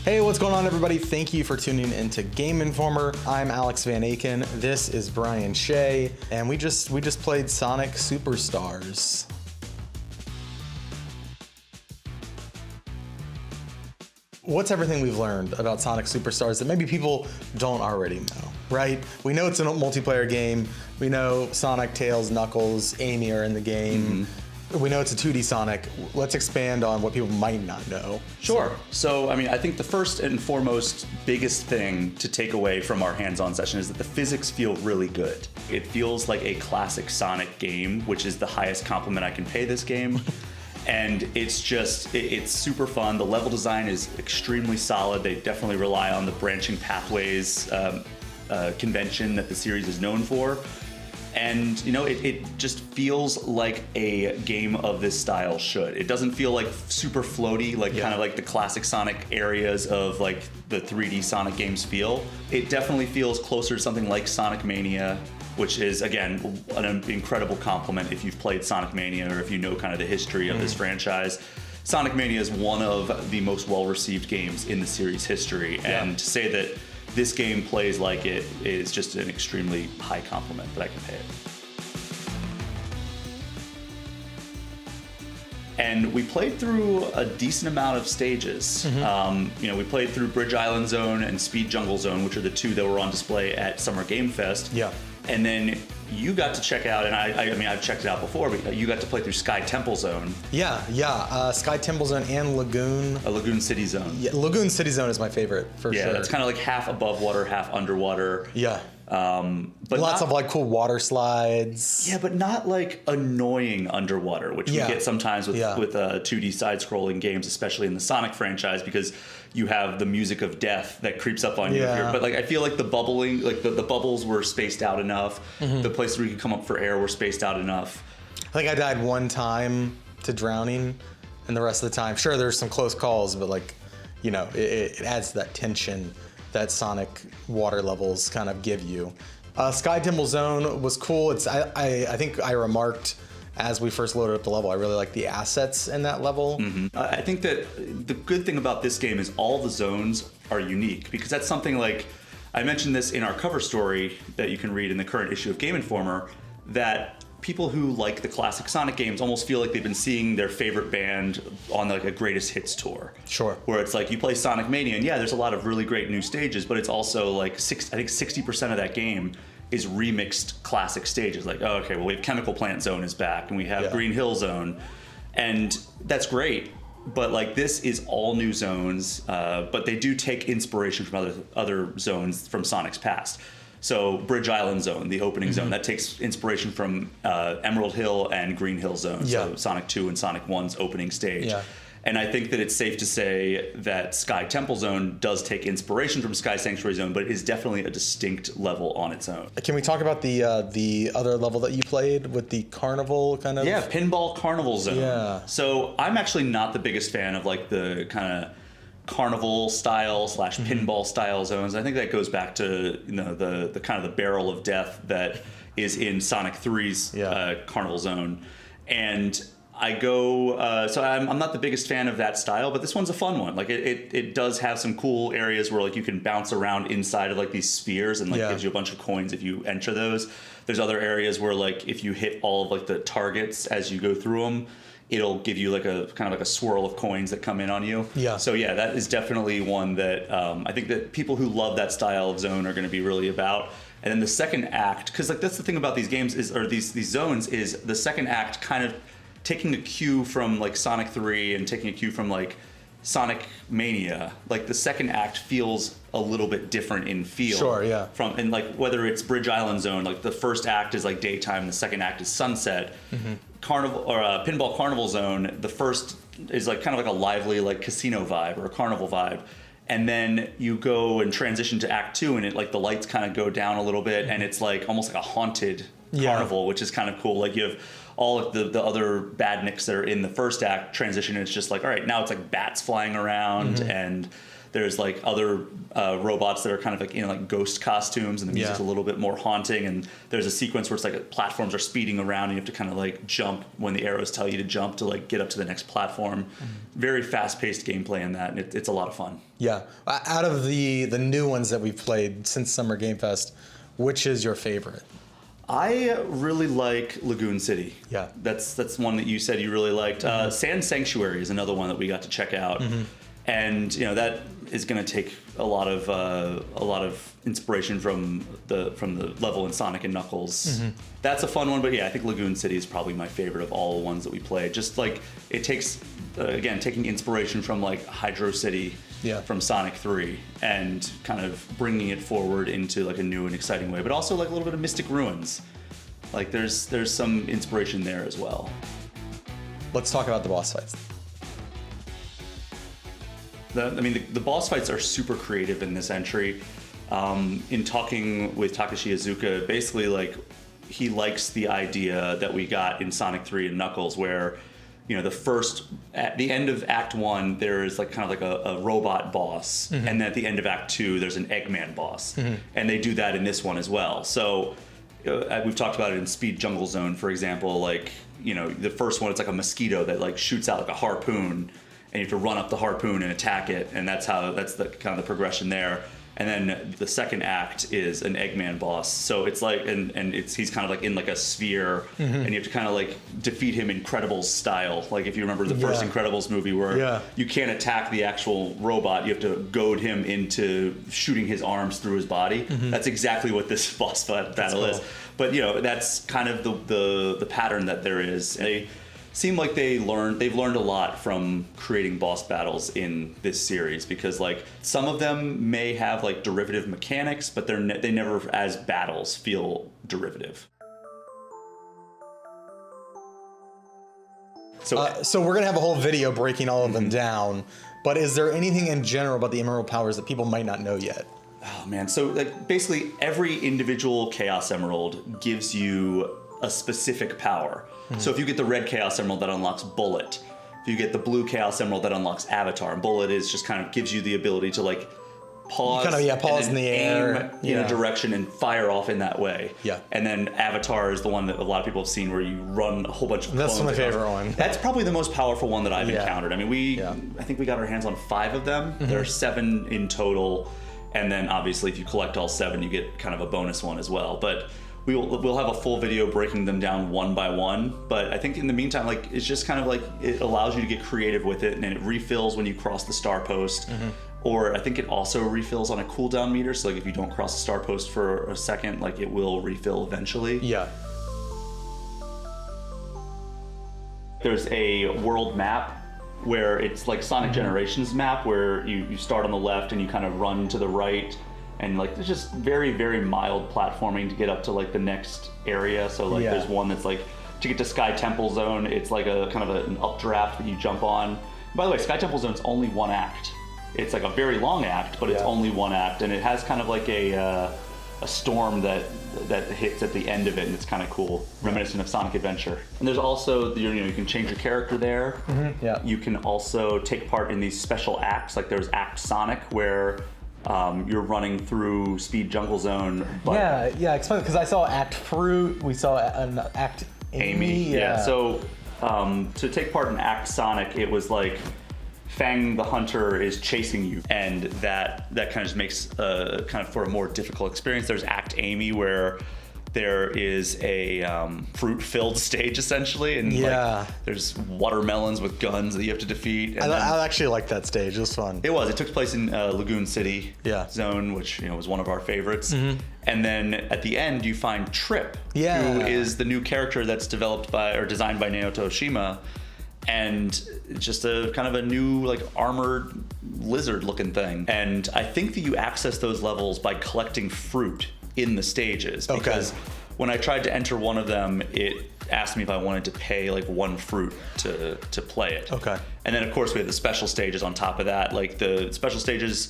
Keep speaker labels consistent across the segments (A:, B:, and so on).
A: Hey, what's going on, everybody? Thank you for tuning into Game Informer. I'm Alex Van Aken. This is Brian Shea, and we just played Sonic Superstars. What's everything we've learned about Sonic Superstars that maybe people don't already know, right? We know it's a multiplayer game. We know Sonic, Tails, Knuckles, Amy are in the game. Mm-hmm. We know it's a 2D Sonic. Let's expand on what people might not know.
B: Sure. So, I think the first and foremost biggest thing to take away from our hands-on session is that the physics feel really good. It feels like a classic Sonic game, which is the highest compliment I can pay this game. And it's just, it's super fun. The level design is extremely solid. They definitely rely on the branching pathways convention that the series is known for. And, it just feels like a game of this style should. It doesn't feel like super floaty, kind of like the classic Sonic areas of like the 3D Sonic games feel. It definitely feels closer to something like Sonic Mania, which is, again, an incredible compliment if you've played Sonic Mania or if you know kind of the history of this franchise. Sonic Mania is one of the most well-received games in the series history. Yeah. And to say that this game plays like it is just an extremely high compliment that I can pay it. And we played through a decent amount of stages. Mm-hmm. We played through Bridge Island Zone and Speed Jungle Zone, which are the two that were on display at Summer Game Fest.
A: Yeah.
B: And then you got to check out, and I've checked it out before, but you got to play through Sky Temple Zone.
A: Yeah. Sky Temple Zone and Lagoon.
B: A Lagoon City Zone.
A: Yeah, Lagoon City Zone is my favorite, for sure.
B: Yeah, that's kind of like half above water, half underwater.
A: Yeah.
B: But
A: lots of like cool water slides.
B: Yeah, but not like annoying underwater, which we get sometimes with 2D side-scrolling games, especially in the Sonic franchise, because you have the music of death that creeps up on you here. But I feel like the bubbling, the bubbles were spaced out enough. Mm-hmm. The places where you could come up for air were spaced out enough.
A: I think I died one time to drowning, and the rest of the time, sure, there's some close calls, but it adds to that tension that Sonic water levels kind of give you. Sky Temple Zone was cool. I think I remarked as we first loaded up the level, I really like the assets in that level.
B: Mm-hmm. I think that the good thing about this game is all the zones are unique, because that's something like, I mentioned this in our cover story that you can read in the current issue of Game Informer, that people who like the classic Sonic games almost feel like they've been seeing their favorite band on like a greatest hits tour.
A: Sure.
B: Where it's like you play Sonic Mania, and there's a lot of really great new stages, but it's also like I think 60% of that game is remixed classic stages. Like, oh, okay, well, we have Chemical Plant Zone is back, and we have Green Hill Zone, and that's great. But this is all new zones, but they do take inspiration from other zones from Sonic's past. So Bridge Island Zone, the opening zone, that takes inspiration from Emerald Hill and Green Hill Zone, so Sonic 2 and Sonic 1's opening stage. Yeah. And I think that it's safe to say that Sky Temple Zone does take inspiration from Sky Sanctuary Zone, but it is definitely a distinct level on its own.
A: Can we talk about the other level that you played with the carnival kind of?
B: Yeah, Pinball Carnival Zone.
A: Yeah.
B: So I'm actually not the biggest fan of the kind of carnival style / pinball style zones. I think that goes back to the kind of the barrel of death that is in Sonic 3's Carnival Zone. And I go, so I'm not the biggest fan of that style, but this one's a fun one. It does have some cool areas where you can bounce around inside of these spheres, and gives you a bunch of coins if you enter those. There's other areas where if you hit all of the targets as you go through them, it'll give you a kind of a swirl of coins that come in on you.
A: Yeah.
B: So that is definitely one that I think that people who love that style of zone are going to be really about. And then the second act, because that's the thing about these games these zones is the second act kind of taking a cue from Sonic 3 and taking a cue from Sonic Mania. The second act feels a little bit different in feel.
A: Sure, yeah.
B: And whether it's Bridge Island Zone, the first act is daytime, the second act is sunset. Mm-hmm. Carnival or Pinball Carnival Zone, the first is kind of a lively casino vibe or a carnival vibe. And then you go and transition to Act 2, and it the lights kind of go down a little bit, and it's almost like a haunted carnival, which is kind of cool. You have all of the other badniks that are in the first act transition, and it's just all right, now it's bats flying around, and There's like other robots that are kind of like in like ghost costumes, and the music's a little bit more haunting. And there's a sequence where it's like platforms are speeding around, and you have to kind of like jump when the arrows tell you to jump to like get up to the next platform. Very fast-paced gameplay in that, and it's a lot of fun.
A: Yeah. Out of the new ones that we've played since Summer Game Fest, which is your favorite?
B: I really like Lagoon City.
A: Yeah.
B: That's one that you said you really liked. Sand Sanctuary is another one that we got to check out. And that is going to take a lot of inspiration from the level in Sonic and Knuckles. That's a fun one, but yeah, I think Lagoon City is probably my favorite of all the ones that we played. Just like it takes again taking inspiration from like Hydro City from Sonic 3 and kind of bringing it forward into like a new and exciting way, but also like a little bit of Mystic Ruins. Like there's some inspiration there as well.
A: Let's talk about the boss fights.
B: The boss fights are super creative in this entry. In talking with Takashi Iizuka, basically like he likes the idea that we got in Sonic 3 and Knuckles, where at the end of Act 1 there is like kind of like a robot boss, and then at the end of Act 2 there's an Eggman boss, and they do that in this one as well. So we've talked about it in Speed Jungle Zone, for example. Like the first one, it's like a mosquito that like shoots out like a harpoon, and you have to run up the harpoon and attack it, and that's the kind of the progression there. And then the second act is an Eggman boss. So it's like, he's kind of like in like a sphere, and you have to kind of like defeat him Incredibles style. Like if you remember the first Incredibles movie where you can't attack the actual robot, you have to goad him into shooting his arms through his body. That's exactly what this boss battle is. But that's kind of the pattern that there is. They seem like they've learned a lot from creating boss battles in this series, because like some of them may have like derivative mechanics, but they never as battles feel derivative.
A: So we're gonna have a whole video breaking all of them down, but is there anything in general about the Emerald powers that people might not know yet?
B: Oh man, so like basically every individual Chaos Emerald gives you a specific power. So if you get the red Chaos Emerald, that unlocks Bullet. If you get the blue Chaos Emerald, that unlocks Avatar. And Bullet is just kind of gives you the ability to like pause,
A: pause in the air,
B: aim in a direction and fire off in that way.
A: Yeah.
B: And then Avatar is the one that a lot of people have seen, where you run a whole bunch of clones.
A: That's my favorite one.
B: That's probably the most powerful one that I've encountered. I mean, I think we got our hands on 5 of them. There are 7 in total. And then obviously if you collect all 7, you get kind of a bonus one as well. But we'll have a full video breaking them down one by one, but I think in the meantime, like it's just kind of like it allows you to get creative with it, and it refills when you cross the star post, or I think it also refills on a cooldown meter. So like if you don't cross the star post for a second, like it will refill eventually.
A: Yeah.
B: There's a world map where it's like Sonic Generations map, where you start on the left and you kind of run to the right. And like there's just very, very mild platforming to get up to like the next area. So like there's one that's like to get to Sky Temple Zone, it's like a kind of an updraft that you jump on. By the way, Sky Temple Zone's only one act. It's like a very long act, but it's only one act, and it has kind of like a storm that hits at the end of it, and it's kind of cool, reminiscent of Sonic Adventure. And there's also you can change your character there. You can also take part in these special acts. Like there's Act Sonic, where you're running through Speed Jungle Zone. But
A: explain, because I saw Act Fruit, we saw an Act Amy.
B: So to take part in Act Sonic, it was like Fang the Hunter is chasing you, and that kind of just makes kind of for a more difficult experience. There's Act Amy, where there is a fruit-filled stage essentially, and like, there's watermelons with guns that you have to defeat. And
A: I actually liked that stage. It was fun.
B: It was. It took place in Lagoon City Zone, which was one of our favorites. And then at the end, you find Trip, who is the new character that's developed by or designed by Naoto Oshima, and it's just a kind of a new like armored lizard-looking thing. And I think that you access those levels by collecting fruit in the stages, because when I tried to enter one of them, it asked me if I wanted to pay like 1 fruit to play it. And then of course we have the special stages on top of that, like the special stages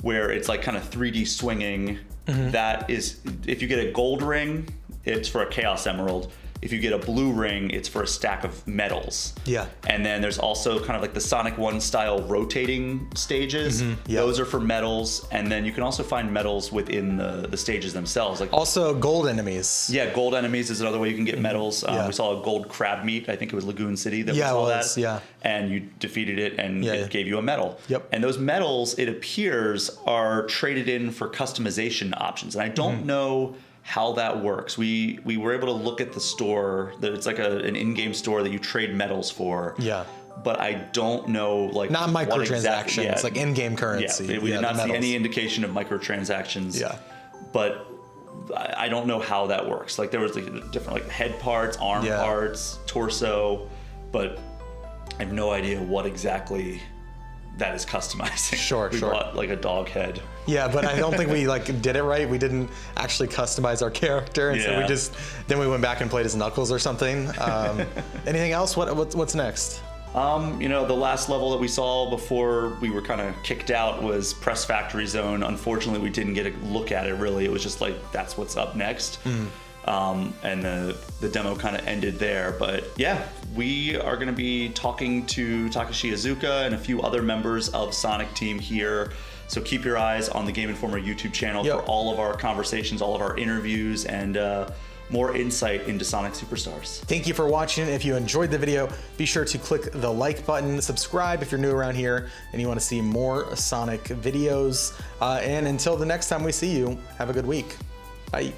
B: where it's like kind of 3D swinging. That is, if you get a gold ring, it's for a Chaos Emerald. If you get a blue ring, it's for a stack of medals.
A: Yeah.
B: And then there's also kind of like the Sonic 1 style rotating stages.
A: Yep.
B: Those are for medals. And then you can also find medals within the stages themselves. Like
A: Also gold enemies.
B: yeah, gold enemies is another way you can get medals.
A: Yeah.
B: We saw a gold crab meat. I think it was Lagoon City that we
A: Yeah, it
B: saw
A: was,
B: that.
A: yeah.
B: And you defeated it and
A: Yeah,
B: it
A: yeah.
B: gave you a medal.
A: Yep.
B: And those medals, it appears, are traded in for customization options. And I don't know how that works. We were able to look at the store. It's like an in-game store that you trade medals for.
A: Yeah.
B: But I don't know, like,
A: Not
B: what
A: microtransactions,
B: yeah.
A: like in-game currency.
B: Yeah, we did not
A: the
B: see
A: medals.
B: any indication of microtransactions.
A: Yeah.
B: But I don't know how that works. Like there was like different like head parts, arm
A: Yeah.
B: parts, torso, but I have no idea what exactly that is customizing.
A: Sure,
B: we
A: sure.
B: bought like a dog head.
A: Yeah, but I don't think we like did it right. We didn't actually customize our character, and so we
B: Yeah.
A: just then we went back and played as Knuckles or something. Anything else? What's next?
B: The last level that we saw before we were kind of kicked out was Press Factory Zone. Unfortunately, we didn't get a look at it really. It was just like, that's what's up next. And the demo kind of ended there. But yeah, we are going to be talking to Takashi Iizuka and a few other members of Sonic Team here. So keep your eyes on the Game Informer YouTube channel
A: Yep.
B: for all of our conversations, all of our interviews, and more insight into Sonic Superstars.
A: Thank you for watching. If you enjoyed the video, be sure to click the like button, subscribe if you're new around here and you want to see more Sonic videos. And until the next time we see you, have a good week. Bye.